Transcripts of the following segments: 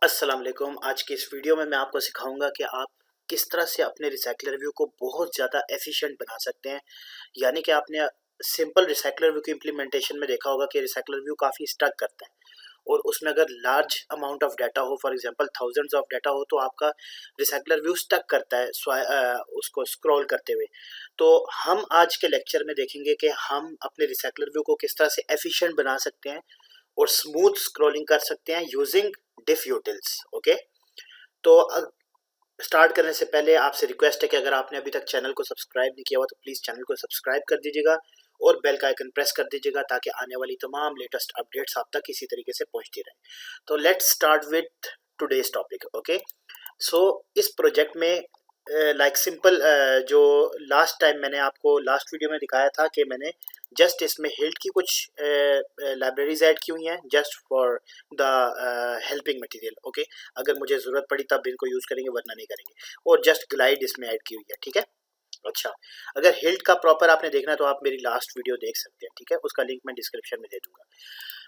अस्सलाम वालेकुम। आज की इस वीडियो में मैं आपको सिखाऊंगा कि आप किस तरह से अपने रिसाइकलर व्यू को बहुत ज़्यादा एफिशिएंट बना सकते हैं। यानी कि आपने सिंपल रिसाइकलर व्यू की इम्प्लीमेंटेशन में देखा होगा कि रिसाइकलर व्यू काफ़ी स्टक करता है और उसमें अगर लार्ज अमाउंट ऑफ डाटा हो, for example thousands of data हो, तो आपका रिसाइकलर व्यू स्टक करता है उसको स्क्रॉल करते हुए। तो हम आज के लेक्चर में देखेंगे कि हम अपने रिसाइकलर व्यू को किस तरह से एफिशिएंट बना सकते हैं और स्मूथ स्क्रॉलिंग कर सकते हैं यूजिंग डिफ यूटिल्स। ओके, तो स्टार्ट करने से पहले आपसे रिक्वेस्ट है कि अगर आपने अभी तक चैनल को सब्सक्राइब नहीं किया हुआ तो प्लीज़ चैनल को सब्सक्राइब कर दीजिएगा और बेल का आइकन प्रेस कर दीजिएगा ताकि आने वाली तमाम लेटेस्ट अपडेट्स आप तक इसी तरीके से पहुंचती रहे। तो let's start with today's topic. Okay, so इस प्रोजेक्ट में लाइक सिंपल जो लास्ट टाइम मैंने आपको लास्ट वीडियो में दिखाया था कि मैंने जस्ट इसमें हिल्ट की कुछ लाइब्रेरीज ऐड की हुई हैं just for the helping material. Okay, अगर मुझे ज़रूरत पड़ी तब इनको यूज़ करेंगे वरना नहीं करेंगे। और जस्ट ग्लाइड इसमें ऐड की हुई है। ठीक है, अच्छा, अगर हिल्ट का प्रॉपर आपने देखना है तो आप मेरी लास्ट वीडियो देख सकते हैं। ठीक है, उसका लिंक मैं डिस्क्रिप्शन में दे दूंगा।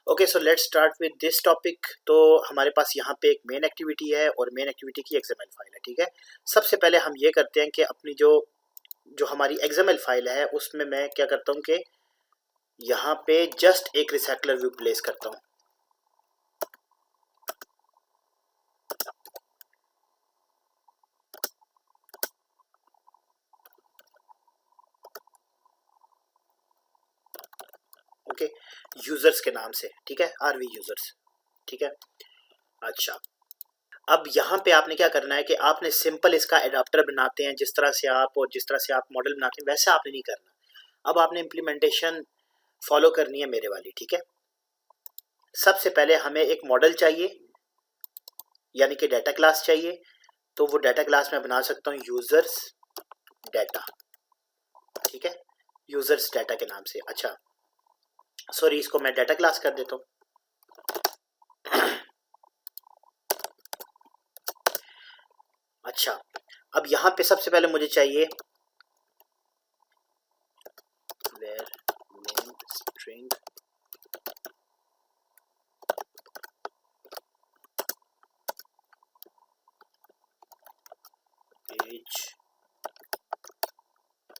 Okay, so let's start with this topic. तो हमारे पास यहाँ पे एक मेन एक्टिविटी है और मेन एक्टिविटी की एक्सएमएल फाइल है। ठीक है, सबसे पहले हम ये करते हैं कि अपनी जो जो हमारी एक्सएमएल फाइल है उसमें मैं क्या करता हूँ कि यहाँ पे जस्ट एक रिसाइकलर व्यू प्लेस करता हूँ। ओके, यूजर्स के नाम से। ठीक है, आरवी यूजर्स। ठीक है, अच्छा, अब यहाँ पे आपने क्या करना है कि आपने सिंपल इसका एडाप्टर बनाते हैं जिस तरह से आप और जिस तरह से आप मॉडल बनाते हैं वैसे आपने नहीं करना। अब आपने इम्प्लीमेंटेशन फॉलो करनी है मेरे वाली। ठीक है, सबसे पहले हमें एक मॉडल चाहिए यानी कि डाटा क्लास चाहिए। तो वो डाटा क्लास मैं बना सकता हूँ यूजर्स डाटा। ठीक है, यूजर्स डाटा के नाम से। अच्छा, सॉरी, इसको मैं डाटा क्लास कर देता हूँ। अच्छा, अब यहाँ पे सबसे पहले मुझे चाहिए where name string page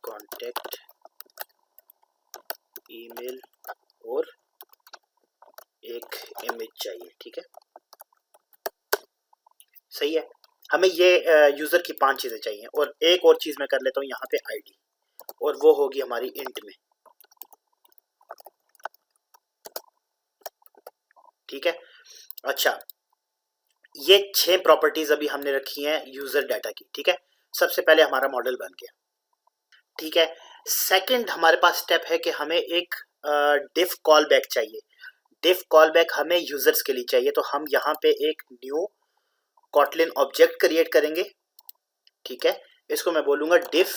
contact email और एक इमेज चाहिए। ठीक है, सही है। हमें ये यूजर की 5 चीजें चाहिए और एक और चीज मैं कर लेता हूँ यहाँ पे आईडी, और वो होगी हमारी इंट में। ठीक है, अच्छा, ये 6 प्रॉपर्टीज अभी हमने रखी हैं यूजर डाटा की। ठीक है, सबसे पहले हमारा मॉडल बन गया। ठीक है, सेकंड हमारे पास स्टेप है कि हमें एक डिफ कॉल बैक चाहिए। डिफ कॉल बैक हमें यूजर्स के लिए चाहिए, तो हम यहाँ पे एक न्यू कॉटलिन ऑब्जेक्ट क्रिएट करेंगे। ठीक है, इसको मैं बोलूंगा डिफ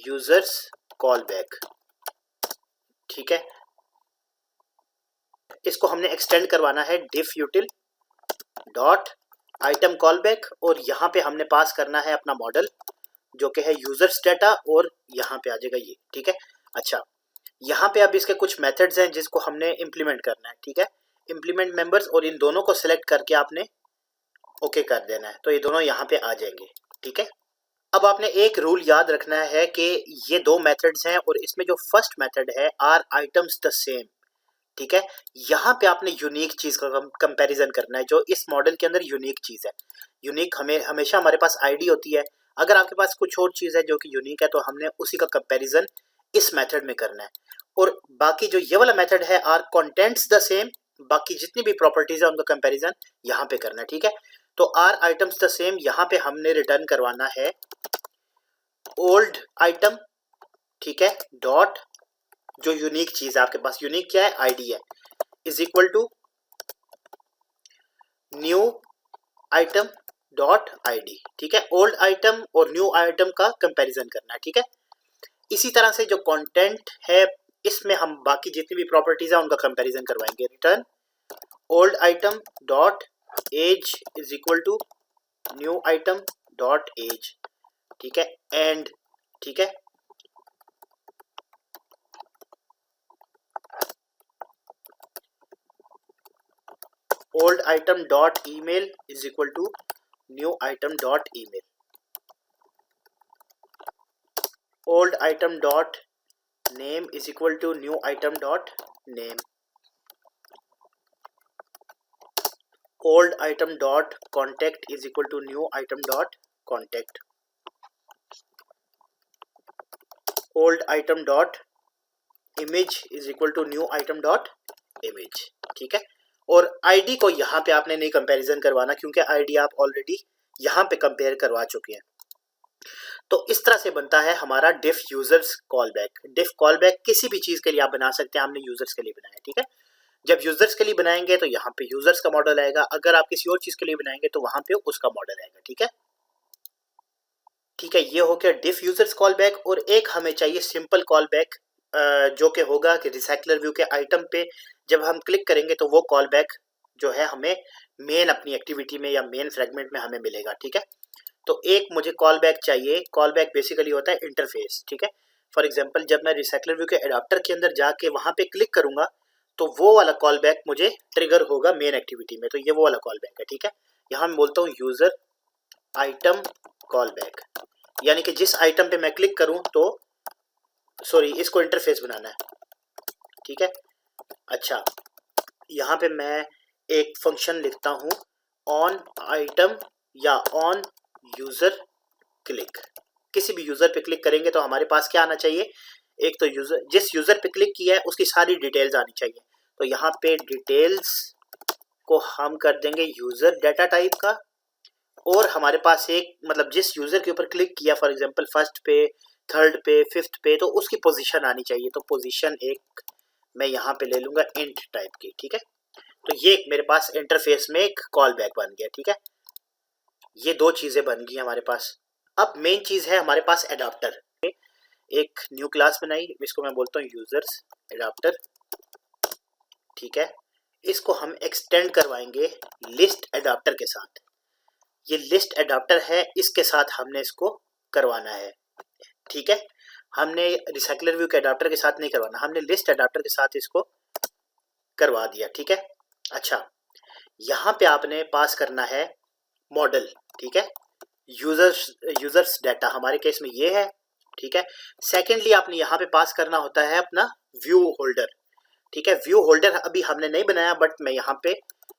यूजर्स कॉल बैक। ठीक है, इसको हमने एक्सटेंड करवाना है diff util dot item callback, और यहाँ पे हमने पास करना है अपना मॉडल जो कि है यूजर्स डाटा, और यहाँ पे आ जाएगा ये। ठीक है, अच्छा, यहाँ पे अब इसके कुछ मेथड्स हैं जिसको हमने इम्प्लीमेंट करना है। ठीक है, इम्प्लीमेंट मेंबर्स, और इन दोनों को सिलेक्ट करके आपने ओके कर देना है, तो ये दोनों यहाँ पे आ जाएंगे। ठीक है, अब आपने एक रूल याद रखना है कि ये दो मेथड्स हैं और इसमें जो फर्स्ट मेथड है आर आइटम्स द सेम। ठीक है, यहाँ पे आपने यूनिक चीज का कंपैरिजन करना है जो इस मॉडल के अंदर यूनिक चीज है। यूनिक हमें हमेशा हमारे पास आईडी होती है, अगर आपके पास कुछ और चीज है जो कि यूनिक है तो हमने उसी का कंपैरिजन इस मेथड में करना है। और बाकी जो ये वाला मेथड है आर कंटेंट्स द सेम, बाकी जितनी भी प्रॉपर्टीज है उनका कंपैरिजन यहाँ पे करना है। ठीक है, तो आर आइटम्स द सेम यहाँ पे हमने रिटर्न करवाना है ओल्ड आइटम। ठीक है, डॉट जो यूनिक चीज है आपके पास, यूनिक क्या है, आईडी है, is equal to new item dot ID. ठीक है, ओल्ड आइटम और न्यू आइटम का कंपैरिजन करना है। ठीक है, इसी तरह से जो कंटेंट है इसमें हम बाकी जितनी भी प्रॉपर्टीज है उनका कंपैरिजन करवाएंगे। Return old item dot age is equal to new item dot age. ठीक है, एंड ठीक है, old item dot email is equal to new item dot email. Old item dot name is equal to new item dot name. Old item dot contact is equal to new item dot contact. Old item dot image is equal to new item dot image. ठीक है, और ID को यहाँ पे आपने नहीं comparison करवाना क्योंकि आईडी आप ऑलरेडी यहाँ पे कंपेयर करवा चुके हैं। तो इस तरह से बनता है हमारा डिफ यूजर्स कॉलबैक। डिफ कॉलबैक किसी भी चीज के लिए आप बना सकते हैं, हमने यूजर्स के लिए बनाया। ठीक है, जब यूजर्स के लिए बनाएंगे तो यहाँ पे यूजर्स का मॉडल आएगा, अगर आप किसी और चीज के लिए बनाएंगे तो वहां पे उसका मॉडल आएगा। ठीक है, ठीक है, ये हो गया डिफ यूजर्स कॉलबैक। और एक हमें चाहिए सिंपल कॉलबैक जो कि होगा कि रिसाइकलर व्यू के आइटम पे जब हम क्लिक करेंगे तो वो कॉलबैक जो है हमें मेन अपनी एक्टिविटी में या मेन फ्रेगमेंट में हमें मिलेगा। ठीक है, तो एक मुझे कॉलबैक चाहिए। कॉलबैक बेसिकली होता है इंटरफेस। ठीक है, फॉर एग्जांपल जब मैं रिसाइकलर व्यू के एडाप्टर के अंदर जाके वहां पे क्लिक करूंगा तो वो वाला कॉलबैक मुझे ट्रिगर होगा मेन एक्टिविटी में, तो ये वो वाला कॉलबैक है। ठीक है, यहाँ मैं बोलता हूँ यूजर आइटम कॉलबैक, यानी कि जिस आइटम पे मैं क्लिक करूं तो सॉरी इसको इंटरफेस बनाना है। ठीक है, अच्छा यहाँ पे मैं एक फंक्शन लिखता हूँ ऑन आइटम या ऑन यूजर क्लिक। किसी भी यूजर पे क्लिक करेंगे तो हमारे पास क्या आना चाहिए, एक तो यूजर जिस यूजर पे क्लिक किया है उसकी सारी डिटेल्स आनी चाहिए। तो यहाँ पे डिटेल्स को हम कर देंगे यूजर डाटा टाइप का, और हमारे पास एक मतलब जिस यूजर के ऊपर क्लिक किया फॉर एग्जांपल फर्स्ट पे, थर्ड पे, फिफ्थ पे, तो उसकी पोजीशन आनी चाहिए। तो पोजीशन एक मैं यहाँ पे ले लूंगा इंट टाइप की। ठीक है, तो ये मेरे पास इंटरफेस में एक कॉल बैक बन गया। ठीक है, ये दो चीजें बन गई हमारे पास। अब मेन चीज है हमारे पास एडाप्टर। एक न्यू क्लास बनाई, इसको मैं बोलता हूँ यूजर्स एडाप्टर। ठीक है, इसको हम एक्सटेंड करवाएंगे लिस्ट एडाप्टर के साथ। ये लिस्ट एडाप्टर है, इसके साथ हमने इसको करवाना है। ठीक है, हमने रिसाइकलर व्यू के एडाप्टर के साथ नहीं करवाना, हमने लिस्ट एडाप्टर के साथ इसको करवा दिया। ठीक है, अच्छा यहाँ पे आपने पास करना है मॉडल। ठीक है, यूजर्स डाटा हमारे केस में ये है। ठीक है, सेकेंडली आपने यहाँ पे पास करना होता है अपना व्यू होल्डर। ठीक है, व्यू होल्डर अभी हमने नहीं बनाया, बट मैं यहाँ पे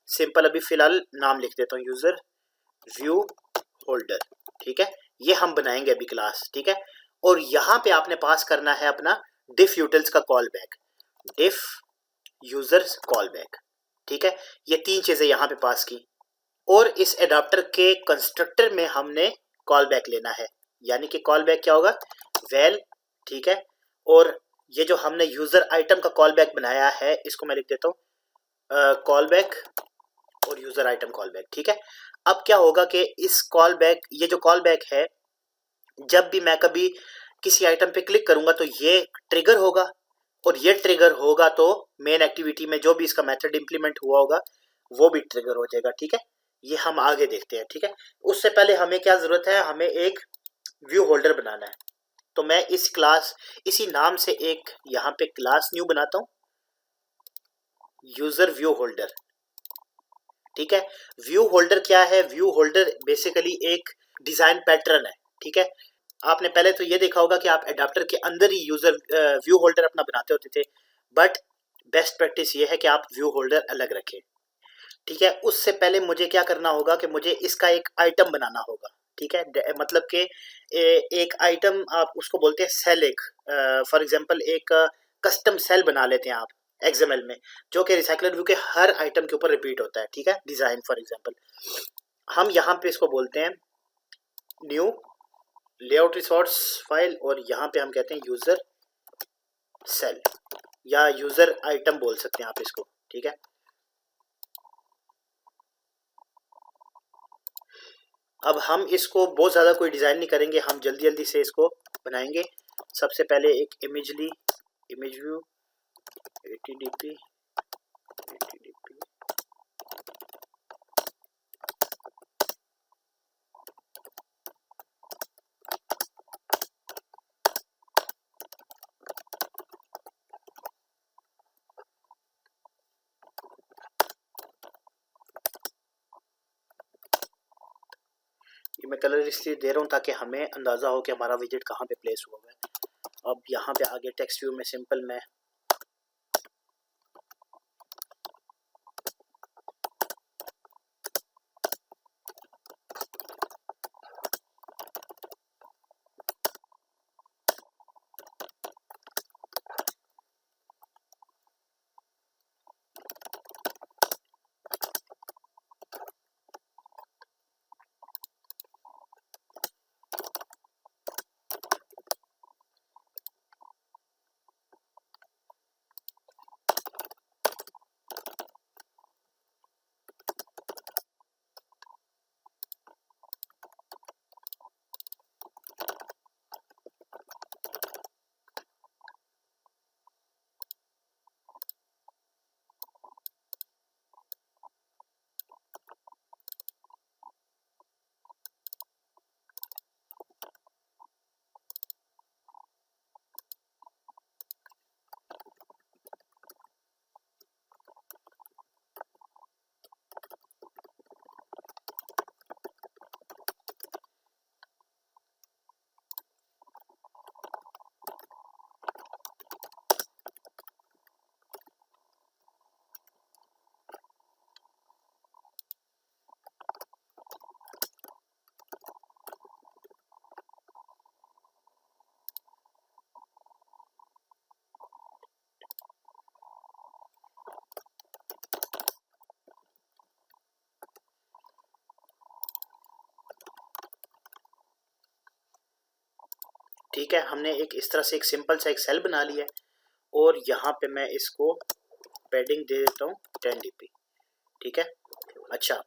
सिंपल अभी फिलहाल नाम लिख देता हूँ यूजर व्यू होल्डर। ठीक है, ये हम बनाएंगे अभी क्लास। ठीक है, और यहाँ पे आपने पास करना है अपना डिफ यूटिल्स का कॉल बैक, डिफ यूजर्स कॉल बैक। ठीक है, ये तीन चीजें यहाँ पे पास की, और इस एडाप्टर के कंस्ट्रक्टर में हमने कॉल बैक लेना है, यानी कि कॉल बैक क्या होगा वेल। ठीक है, और ये जो हमने यूजर आइटम का कॉल बैक बनाया है इसको मैं लिख देता हूँ कॉल बैक और यूजर आइटम कॉल बैक। ठीक है, अब क्या होगा कि इस कॉल बैक, ये जो कॉल बैक है, जब भी मैं कभी किसी आइटम पे क्लिक करूंगा तो ये ट्रिगर होगा, और ये ट्रिगर होगा तो मेन एक्टिविटी में जो भी इसका मेथड इंप्लीमेंट हुआ होगा वो भी ट्रिगर हो जाएगा। ठीक है, ये हम आगे देखते हैं। ठीक है, उससे पहले हमें क्या जरूरत है, हमें एक व्यू होल्डर बनाना है। तो मैं इस क्लास इसी नाम से एक यहाँ पे क्लास न्यू बनाता हूँ, यूजर व्यू होल्डर। ठीक है, व्यू होल्डर क्या है, व्यू होल्डर बेसिकली एक डिजाइन पैटर्न है। ठीक है, आपने पहले तो ये देखा होगा कि आप एडाप्टर के अंदर ही यूजर व्यू होल्डर अपना बनाते होते थे, बट बेस्ट प्रैक्टिस ये है कि आप व्यू होल्डर अलग रखें। ठीक है, उससे पहले मुझे क्या करना होगा कि मुझे इसका एक आइटम बनाना होगा। ठीक है, मतलब कि एक आइटम आप उसको बोलते हैं सेल। एक फॉर एग्जांपल एक कस्टम सेल बना लेते हैं आप एक्सएमएल में, जो कि रिसाइकलर व्यू के हर आइटम के ऊपर रिपीट होता है। ठीक है, डिजाइन फॉर एग्जांपल हम यहाँ पे इसको बोलते हैं न्यू लेआउट रिसोर्स फाइल, और यहाँ पे हम कहते हैं यूजर सेल या यूजर आइटम बोल सकते हैं आप इसको। ठीक है, अब हम इसको बहुत ज़्यादा कोई डिज़ाइन नहीं करेंगे, हम जल्दी जल्दी से इसको बनाएंगे। सबसे पहले एक इमेज व्यू ATDP ये मैं कलर इसलिए दे रहा हूँ ताकि हमें अंदाज़ा हो कि हमारा विजेट कहाँ पे प्लेस हुआ है। अब यहाँ पे आगे टेक्स्ट व्यू में सिंपल मैं ठीक है, हमने एक इस तरह से एक सिंपल सा एक सेल बना लिया है और यहाँ पे मैं इसको पैडिंग दे देता हूँ 10 dp। ठीक है, अच्छा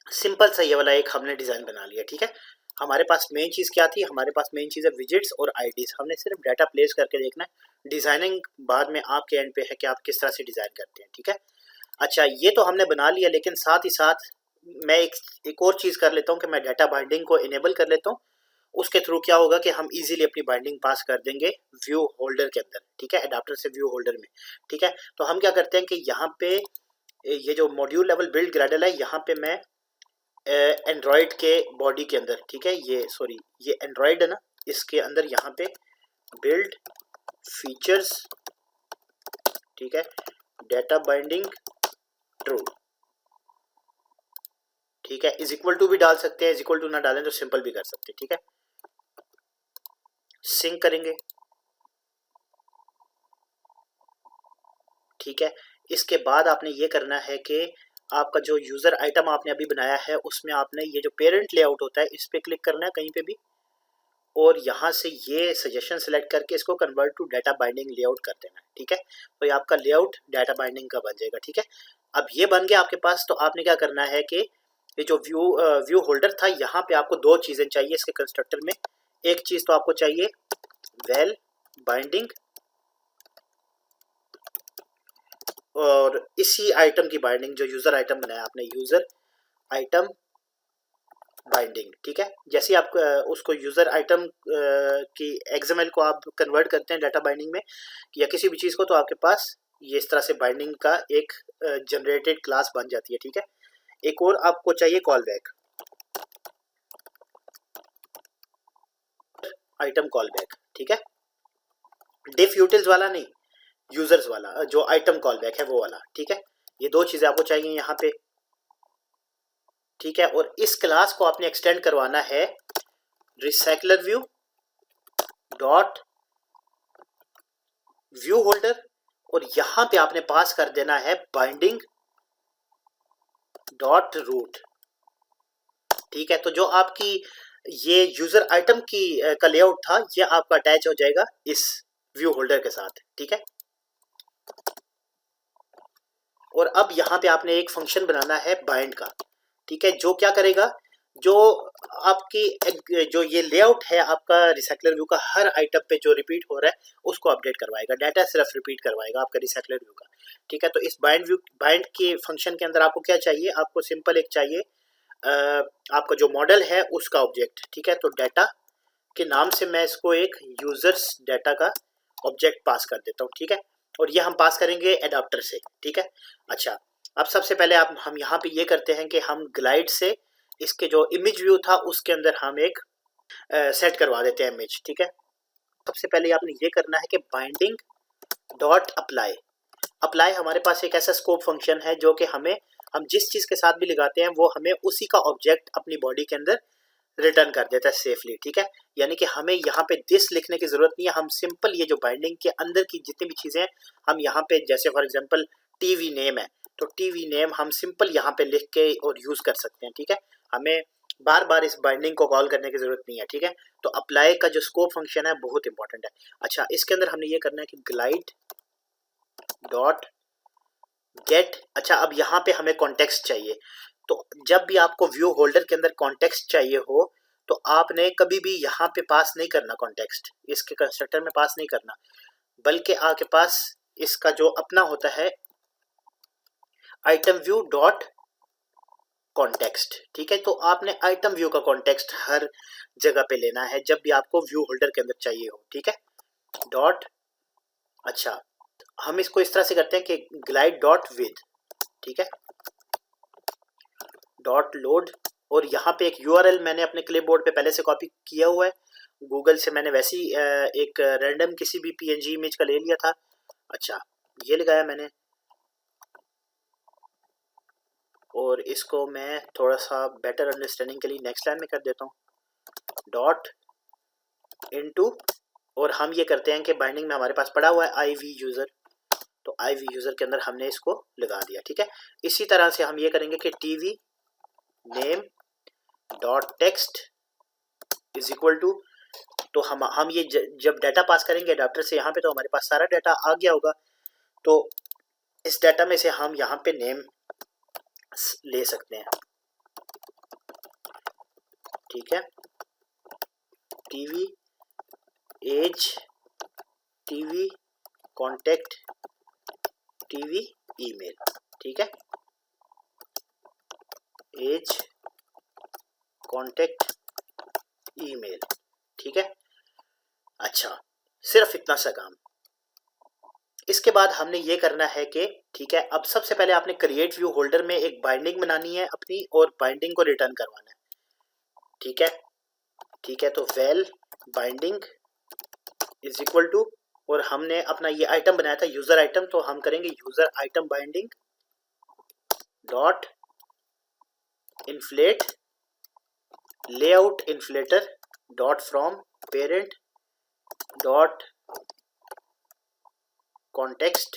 सिंपल सा ये वाला एक हमने डिज़ाइन बना लिया। ठीक है, हमारे पास मेन चीज़ क्या थी, हमारे पास मेन चीज़ है विजिट्स और आईडीज। हमने सिर्फ डाटा प्लेस करके देखना है, डिज़ाइनिंग बाद में आपके एंड पे है कि आप किस तरह से डिज़ाइन करते हैं। ठीक है, अच्छा ये तो हमने बना लिया, लेकिन साथ ही साथ मैं एक और चीज़ कर लेता हूँ कि मैं डाटा बाइंडिंग को इनेबल कर लेता हूँ। उसके थ्रू क्या होगा कि हम इजीली अपनी बाइंडिंग पास कर देंगे व्यू होल्डर के अंदर। ठीक है, अडाप्टर से व्यू होल्डर में। ठीक है, तो हम क्या करते हैं कि यहाँ पे ये जो मॉड्यूल लेवल बिल्ड ग्रेडल है, यहाँ पे मैं एंड्रॉयड के बॉडी के अंदर, ठीक है, ये सॉरी ये एंड्रॉयड है ना, इसके अंदर यहाँ पे बिल्ड फीचर्स, ठीक है, डाटा बाइंडिंग ट्रू, ठीक है, इज इक्वल टू भी डाल सकते हैं, इज इक्वल टू ना डालें तो सिंपल भी कर सकते हैं। ठीक है, सिंक करेंगे। ठीक है, इसके बाद आपने ये करना है कि आपका जो यूज़र आइटम आपने अभी बनाया है उसमें आपने ये जो पेरेंट लेआउट होता है इस पर क्लिक करना है कहीं पे भी, और यहाँ से ये सजेशन सेलेक्ट करके इसको convert to data binding layout कर देना है। ठीक है, तो ये आपका लेआउट डाटा बाइंडिंग का बन जाएगा। ठीक है, अब ये बन गया आपके पास, तो आपने क्या करना है कि ये जो व्यू होल्डर था, यहाँ पे आपको दो चीज़ें चाहिए इसके कंस्ट्रक्टर में। एक चीज़ तो आपको चाहिए वेल बाइंडिंग, और इसी आइटम की बाइंडिंग, जो यूज़र आइटम बनाया आपने, यूज़र आइटम बाइंडिंग। ठीक है, जैसे आप उसको यूज़र आइटम की एक्सएमएल को आप कन्वर्ट करते हैं डाटा बाइंडिंग में या किसी भी चीज़ को, तो आपके पास ये इस तरह से बाइंडिंग का एक जनरेटेड क्लास बन जाती है। ठीक है, एक और आपको चाहिए call back, item call back. ठीक है, डिफ यूटिल्स वाला नहीं, यूजर्स वाला, जो आइटम कॉल बैक है वो वाला। ठीक है, ये दो चीज़ें आपको चाहिए यहाँ पे। ठीक है, और इस क्लास को आपने एक्सटेंड करवाना है recycler view dot view holder, और यहां पे आपने पास कर देना है बाइंडिंग डॉट रूट। ठीक है, तो जो आपकी ये यूजर आइटम की का लेआउट था, ये आपका अटैच हो जाएगा इस व्यू होल्डर के साथ। ठीक है, और अब यहाँ पे आपने एक फंक्शन बनाना है बाइंड का। ठीक है, जो क्या करेगा, जो आपकी जो ये लेआउट है आपका रिसाइकलर व्यू का, हर आइटम पे जो रिपीट हो रहा है उसको अपडेट करवाएगा, डाटा सिर्फ रिपीट करवाएगा आपका रिसाइकलर व्यू का। ठीक है, तो इस बाइंड के फंक्शन के अंदर आपको क्या चाहिए, आपको सिंपल एक चाहिए आपका जो मॉडल है उसका ऑब्जेक्ट। ठीक है, तो डाटा के नाम से मैं इसको एक यूजर्स डाटा का ऑब्जेक्ट पास कर देता हूँ। ठीक है, और ये हम पास करेंगे एडाप्टर से। ठीक है, अच्छा अब सबसे पहले हम यहाँ पे ये करते हैं कि हम ग्लाइड से इसके जो इमेज व्यू था उसके अंदर हम एक सेट करवा देते हैं इमेज। ठीक है, सबसे पहले आपने ये करना है कि बाइंडिंग डॉट अप्लाई। अप्लाई हमारे पास एक ऐसा स्कोप फंक्शन है जो कि हम जिस चीज़ के साथ भी लगाते हैं वो हमें उसी का ऑब्जेक्ट अपनी बॉडी के अंदर रिटर्न कर देता है सेफली। ठीक है, यानी कि हमें यहाँ पे दिस लिखने की जरूरत नहीं है, हम सिंपल ये जो बाइंडिंग के अंदर की जितनी भी चीज़ें हैं हम यहाँ पे, जैसे फॉर एग्जांपल टीवी नेम है तो टीवी नेम हम सिंपल यहाँ पे लिख के और यूज़ कर सकते हैं। ठीक है, हमें बार बार इस बाइंडिंग को कॉल करने की जरूरत नहीं है। ठीक है, तो अप्लाई का जो स्कोप फंक्शन है बहुत इंपॉर्टेंट है। अच्छा, इसके अंदर हमने ये करना है कि ग्लाइड डॉट गेट। अच्छा, अब यहाँ पे हमें कॉन्टेक्स्ट चाहिए, तो जब भी आपको व्यू होल्डर के अंदर कॉन्टेक्स्ट चाहिए हो तो आपने कभी भी यहाँ पे पास नहीं करना कॉन्टेक्स्ट, इसके कंस्ट्रक्टर में पास नहीं करना, बल्कि आपके पास इसका जो अपना होता है आइटम व्यू डॉट कॉन्टेक्स्ट। ठीक है, तो आपने आइटम व्यू का कॉन्टेक्स्ट हर जगह पे लेना है जब भी आपको व्यू होल्डर के अंदर चाहिए हो। ठीक है, डॉट। अच्छा, हम इसको इस तरह से करते हैं कि ग्लाइड डॉट विद। ठीक है, डॉट लोड, और यहाँ पे एक यूआरएल मैंने अपने क्लिपबोर्ड पे पहले से कॉपी किया हुआ है, गूगल से मैंने वैसी एक रैंडम किसी भी पीएनजी इमेज का ले लिया था। अच्छा, ये लगाया मैंने, और इसको मैं थोड़ा सा बेटर अंडरस्टैंडिंग के लिए नेक्स्ट लाइन में कर देता हूँ, डॉट इनटू, और हम ये करते हैं कि बाइंडिंग में हमारे पास पड़ा हुआ है आई वी यूज़र, तो आई वी यूज़र के अंदर हमने इसको लगा दिया। ठीक है, इसी तरह से हम ये करेंगे कि TV name dot text is equal to, तो हम ये जब डाटा पास करेंगे अडाप्टर से यहाँ पे, तो हमारे पास सारा डाटा आ गया होगा, तो इस डाटा में से हम यहाँ पे नेम ले सकते हैं। ठीक है, TV age TV contact TV email. ठीक है, एज कॉन्टेक्ट ईमेल। ठीक है, अच्छा, सिर्फ इतना सा काम। इसके बाद हमने ये करना है कि ठीक है, अब सबसे पहले आपने क्रिएट व्यू होल्डर में एक बाइंडिंग बनानी है अपनी, और बाइंडिंग को रिटर्न करवाना है। ठीक है, ठीक है, तो val binding is equal to, और हमने अपना ये आइटम बनाया था यूजर आइटम, तो हम करेंगे user item binding dot inflate layout inflator dot from parent dot context.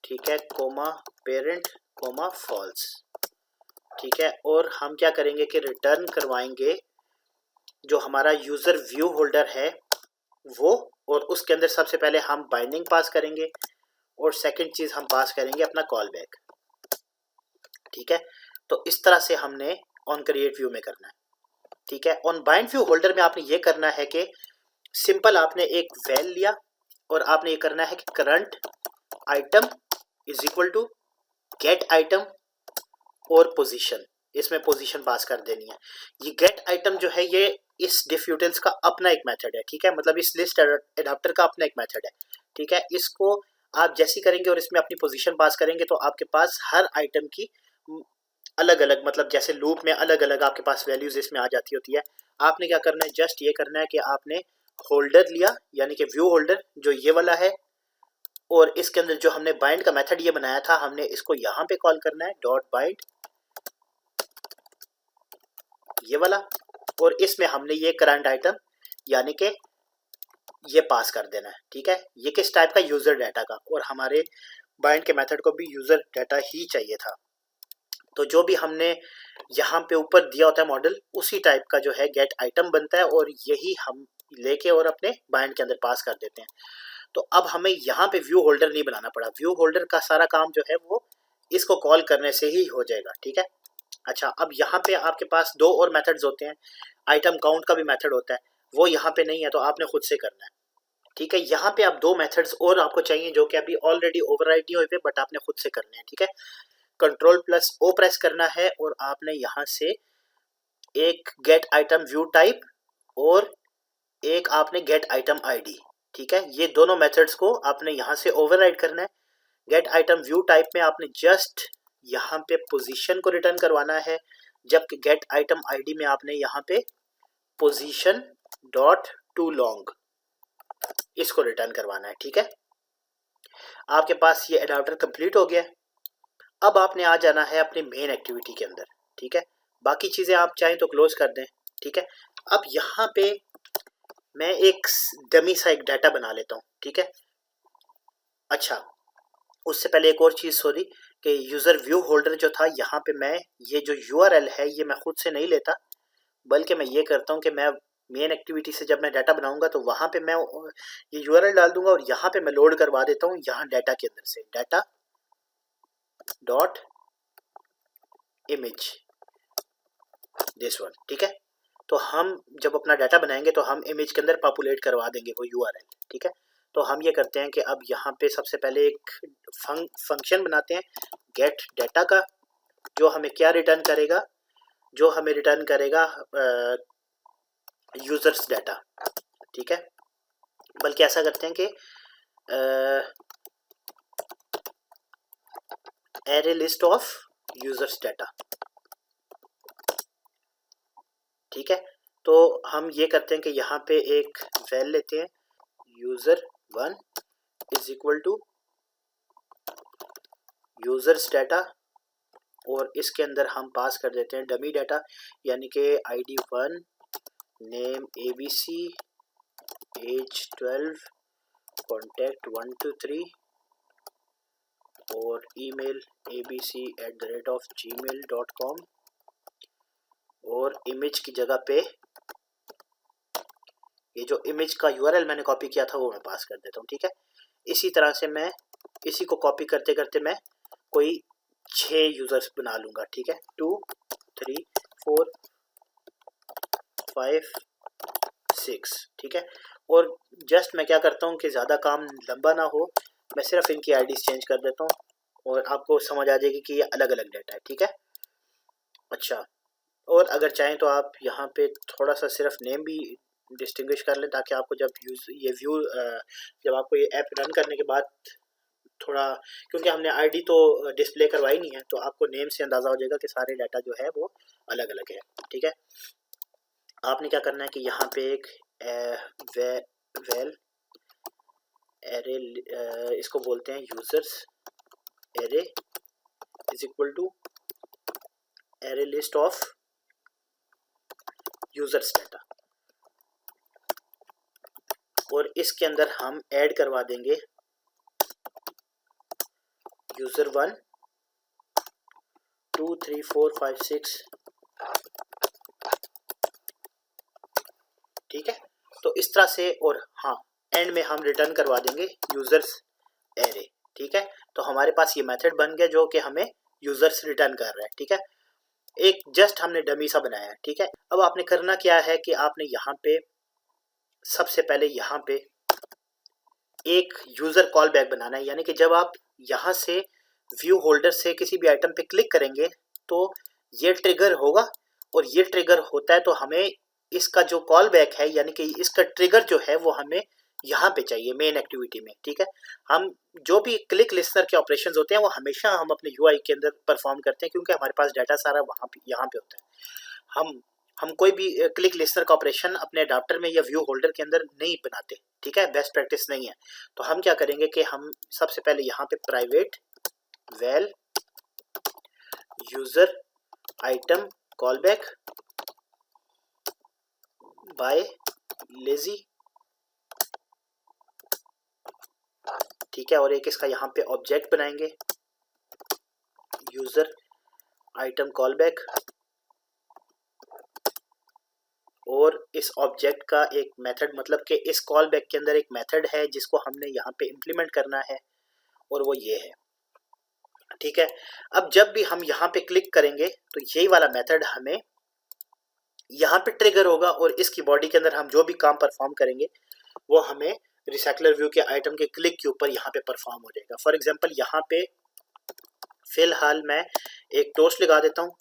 ठीक है, कोमा पेरेंट कोमा फॉल्स। ठीक है, और हम क्या करेंगे कि रिटर्न करवाएंगे जो हमारा यूजर व्यू होल्डर है वो, और उसके अंदर सबसे पहले हम बाइंडिंग पास करेंगे, और सेकंड चीज हम पास करेंगे अपना कॉल बैक। ठीक है, तो इस तरह से हमने ऑन क्रिएट व्यू में करना है। ठीक है, ऑन बाइंड व्यू होल्डर में आपने ये करना है कि सिंपल आपने एक वैल लिया, और आपने ये करना है कि current item is equal to get item और पोजीशन, इसमें पोजीशन पास कर देनी है। ये गेट आइटम जो है ये इस डिफ यूटिल्स का अपना एक मेथड है। ठीक है, मतलब इस लिस्ट एडाप्टर का अपना एक मेथड है। ठीक है, इसको आप जैसी करेंगे और इसमें अपनी पोजीशन पास करेंगे तो आपके पास हर आइटम की अलग अलग, मतलब जैसे लूप में अलग अलग आपके पास वैल्यूज इसमें आ जाती होती है। आपने क्या करना है, जस्ट ये करना है कि आपने होल्डर लिया, यानी कि व्यू होल्डर जो ये वाला है, और इसके अंदर जो हमने बाइंड का मेथड ये बनाया था हमने इसको यहाँ पे कॉल करना है डॉट बाइंड, ये वाला, और इसमें हमने ये करंट आइटम यानी कि ये पास कर देना है। ठीक है, ये किस टाइप का, यूजर डाटा का, और हमारे बाइंड के मेथड को भी यूजर डाटा ही चाहिए था। तो जो भी हमने यहाँ पे ऊपर दिया होता है मॉडल, उसी टाइप का जो है गेट आइटम बनता है, और यही हम लेके और अपने बाइंड के अंदर पास कर देते हैं। तो अब हमें यहाँ पे व्यू होल्डर नहीं बनाना पड़ा, व्यू होल्डर का सारा काम जो है वो इसको कॉल करने से ही हो जाएगा। ठीक है, अच्छा, अब यहाँ पे आपके पास दो और मेथड्स होते हैं, आइटम काउंट का भी मेथड होता है, वो यहाँ पे नहीं है तो आपने खुद से करना है। ठीक है, यहाँ पे आप दो मेथड्स और आपको चाहिए जो कि अभी ऑलरेडी ओवरराइड नहीं हुए, बट आपने खुद से करने हैं। ठीक है, कंट्रोल प्लस ओ प्रेस करना है, और आपने यहाँ से एक गेट आइटम व्यू टाइप और एक आपने गेट आइटम आईडी। ठीक है, ये दोनों मेथड्स को आपने यहाँ से ओवरराइड करना है। गेट आइटम व्यू टाइप में आपने जस्ट यहाँ पे पोजीशन को रिटर्न करवाना है, जब गेट आइटम आईडी में आपने यहाँ पे पोजीशन डॉट टू लॉन्ग इसको रिटर्न करवाना है। ठीक है, आपके पास ये अडाप्टर कंप्लीट हो गया। अब आपने आ जाना है अपनी मेन एक्टिविटी के अंदर। ठीक है, बाकी चीज़ें आप चाहें तो क्लोज कर दें। ठीक है, अब यहाँ पे मैं एक डमी सा एक डाटा बना लेता हूँ। ठीक है, अच्छा उससे पहले एक और चीज़, सॉरी, कि यूज़र व्यू होल्डर जो था यहाँ पे मैं ये जो URL है ये मैं खुद से नहीं लेता, बल्कि मैं ये करता हूँ कि मैं मेन एक्टिविटी से जब मैं डाटा बनाऊंगा तो वहाँ पे मैं ये URL डाल दूंगा और यहाँ पे मैं लोड करवा देता हूँ यहाँ डाटा के अंदर से data dot image this one. ठीक है, तो हम जब अपना डाटा बनाएंगे तो हम इमेज के अंदर पॉपुलेट करवा देंगे वो URL। ठीक है, तो हम ये करते हैं कि अब यहाँ पे सबसे पहले एक फंक्शन बनाते हैं गेट डाटा का, जो हमें क्या रिटर्न करेगा, जो हमें रिटर्न करेगा यूजर्स डाटा। ठीक है, बल्कि ऐसा करते हैं कि array list of users data. ठीक है, तो हम ये करते हैं कि यहाँ पे एक वैल लेते हैं user1 is equal to users data और इसके अंदर हम पास कर देते हैं डमी डाटा, यानी कि ID1, name ABC, age 12, contact 1 to 3 और ईमेल abc@gmail.com और इमेज की जगह पे ये जो इमेज का URL मैंने कॉपी किया था वो मैं पास कर देता हूँ। ठीक है, इसी तरह से मैं इसी को कॉपी करते करते मैं कोई 6 यूजर्स बना लूँगा। ठीक है, 2 3 4 5 6। ठीक है, और जस्ट मैं क्या करता हूँ कि ज़्यादा काम लंबा ना हो, मैं सिर्फ इनकी आईडीज़ चेंज कर देता हूँ और आपको समझ आ जाएगी कि ये अलग अलग डाटा है। ठीक है, अच्छा, और अगर चाहें तो आप यहाँ पे थोड़ा सा सिर्फ नेम भी डिस्टिंग्विश कर लें, ताकि आपको जब जब आपको ये ऐप रन करने के बाद थोड़ा, क्योंकि हमने आईडी तो डिस्प्ले करवाई नहीं है, तो आपको नेम से अंदाज़ा हो जाएगा कि सारे डाटा जो है वो अलग अलग है। ठीक है, आपने क्या करना है कि यहाँ पे एक वेल एरे, इसको बोलते हैं users array is equal to array list of users data, और इसके अंदर हम ऐड करवा देंगे user1 2 3 4 5 6। ठीक है, तो इस तरह से, और हाँ एंड में हम रिटर्न करवा देंगे यूजर्स एरे। ठीक है, तो हमारे पास ये मेथड बन गया जो कि हमें यूजर्स रिटर्न कर रहा है। ठीक है, एक जस्ट हमने डमी सा बनाया है। ठीक है, अब आपने करना क्या है कि आपने यहाँ पे सबसे पहले यहाँ पे एक यूजर कॉल बैक बनाना है, यानी कि जब आप यहाँ से व्यू होल्डर से किसी भी आइटम पे क्लिक करेंगे तो ये ट्रिगर होगा, और ये ट्रिगर होता है तो हमें इसका जो कॉल बैक है, यानी कि इसका ट्रिगर जो है वो हमें यहाँ पे चाहिए मेन एक्टिविटी में। ठीक है, हम जो भी क्लिक लिस्टनर के ऑपरेशंस होते हैं वो हमेशा हम अपने यूआई के अंदर परफॉर्म करते हैं, क्योंकि हमारे पास डाटा सारा वहाँ पे यहाँ पे होता है। हम कोई भी क्लिक लिस्टनर का ऑपरेशन अपने अडाप्टर में या व्यू होल्डर के अंदर नहीं बनाते। ठीक है, बेस्ट प्रैक्टिस नहीं है। तो हम क्या करेंगे कि हम सबसे पहले यहाँ पे private val user item callback by lazy. ठीक है, और एक इसका यहाँ पे ऑब्जेक्ट बनाएंगे यूजर आइटम कॉलबैक, और इस ऑब्जेक्ट का एक मेथड, मतलब कि इस कॉल बैक के अंदर एक मेथड है जिसको हमने यहाँ पे इम्प्लीमेंट करना है, और वो ये है। ठीक है, अब जब भी हम यहाँ पे क्लिक करेंगे तो यही वाला मेथड हमें यहाँ पे ट्रिगर होगा, और इसकी बॉडी के अंदर हम जो भी काम परफॉर्म करेंगे वो हमें रिसाइकलर व्यू के आइटम के क्लिक के ऊपर यहाँ पे परफॉर्म हो जाएगा। फॉर एग्जाम्पल यहाँ पे फिलहाल मैं एक टोस्ट लगा देता हूँ,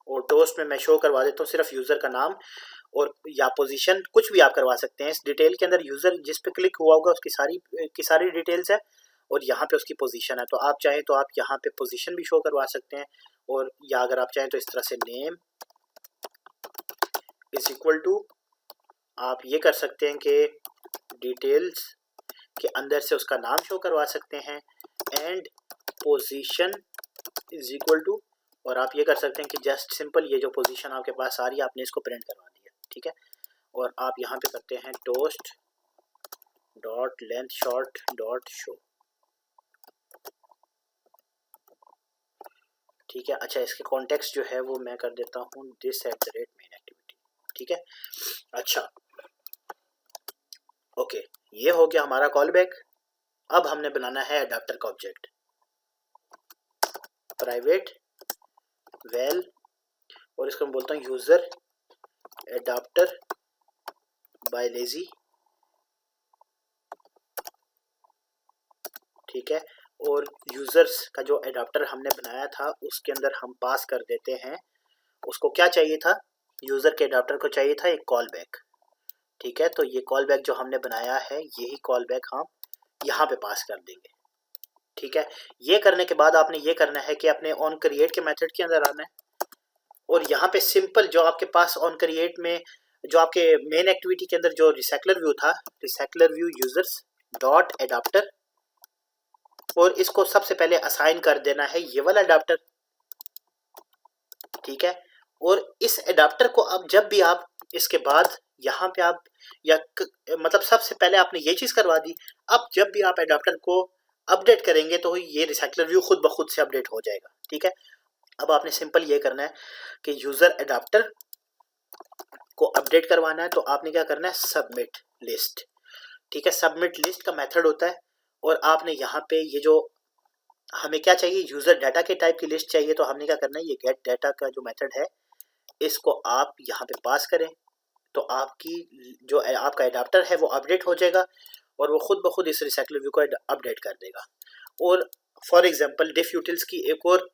और टोस्ट में मैं शो करवा देता हूँ सिर्फ यूज़र का नाम और या पोजीशन, कुछ भी आप करवा सकते हैं। इस डिटेल के अंदर यूज़र जिस पे क्लिक हुआ होगा उसकी सारी डिटेल्स है, और यहाँ पे उसकी पोजीशन है। तो आप चाहें तो आप यहाँ पे पोजीशन भी शो करवा सकते हैं, और या अगर आप चाहें तो इस तरह से नेम इज इक्वल टू, आप ये कर सकते हैं कि डिटेल्स के अंदर से उसका नाम शो करवा सकते हैं, and position is equal to, और आप ये कर सकते हैं कि जस्ट सिंपल ये जो पोजीशन आपके पास आ रही है आपने इसको प्रिंट करवा दिया, ठीक है। और आप यहाँ पे करते हैं toast dot length short dot show, ठीक है। अच्छा, इसके कॉन्टेक्स्ट जो है वो मैं कर देता हूँ this at the rate main activity, ठीक है। अच्छा ओके, ये हो गया हमारा कॉल बैक। अब हमने बनाना है अडाप्टर का ऑब्जेक्ट, प्राइवेट वेल, और इसको मैं बोलता हूँ यूजर एडाप्टर बाय लेजी, ठीक है। और यूजर्स का जो एडाप्टर हमने बनाया था उसके अंदर हम पास कर देते हैं, उसको क्या चाहिए था, यूजर के एडाप्टर को चाहिए था एक कॉल बैक, ठीक है। तो ये कॉल बैक जो हमने बनाया है यही कॉल बैक हम यहाँ पे पास कर देंगे, ठीक है। ये करने के बाद आपने ये करना है कि अपने ऑन क्रिएट के मेथड के अंदर आना है, और यहाँ पे सिंपल जो आपके पास ऑन क्रिएट में जो आपके मेन एक्टिविटी के अंदर जो रिसाइकलर व्यू था, recycler view users dot adapter, और इसको सबसे पहले असाइन कर देना है ये वाला एडाप्टर, ठीक है। और इस एडाप्टर को अब जब भी आप इसके बाद यहाँ पे आप मतलब सबसे पहले आपने ये चीज करवा दी, अब जब भी आप एडाप्टर को अपडेट करेंगे तो ये रिसाइकलर व्यू खुद ब खुद से अपडेट हो जाएगा, ठीक है। अब आपने सिंपल ये करना है कि यूजर एडाप्टर को अपडेट करवाना है, तो आपने क्या करना है सबमिट लिस्ट, ठीक है। सबमिट लिस्ट का मेथड होता है, और आपने यहाँ पे ये जो हमें क्या चाहिए यूजर डाटा के टाइप की लिस्ट चाहिए, तो हमने क्या करना है ये गेट डाटा का जो मेथड है इसको आप यहाँ पे पास करें, तो आपकी जो आपका एडाप्टर है वो अपडेट हो जाएगा, और वो खुद ब खुद इस रिसाइकलर व्यू को अपडेट कर देगा। और फॉर एग्जांपल डिफ यूटिल्स की एक और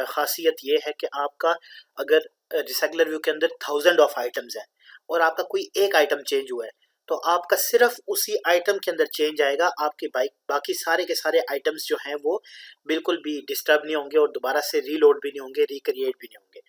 खासियत ये है कि आपका अगर रिसाइकलर व्यू के अंदर 1000 ऑफ आइटम्स हैं और आपका कोई एक आइटम चेंज हुआ है, तो आपका सिर्फ उसी आइटम के अंदर चेंज आएगा, आपके बाकी सारे के सारे आइटम्स जो हैं वो बिल्कुल भी डिस्टर्ब नहीं होंगे और दोबारा से रीलोड भी नहीं होंगे, रिक्रिएट भी नहीं होंगे।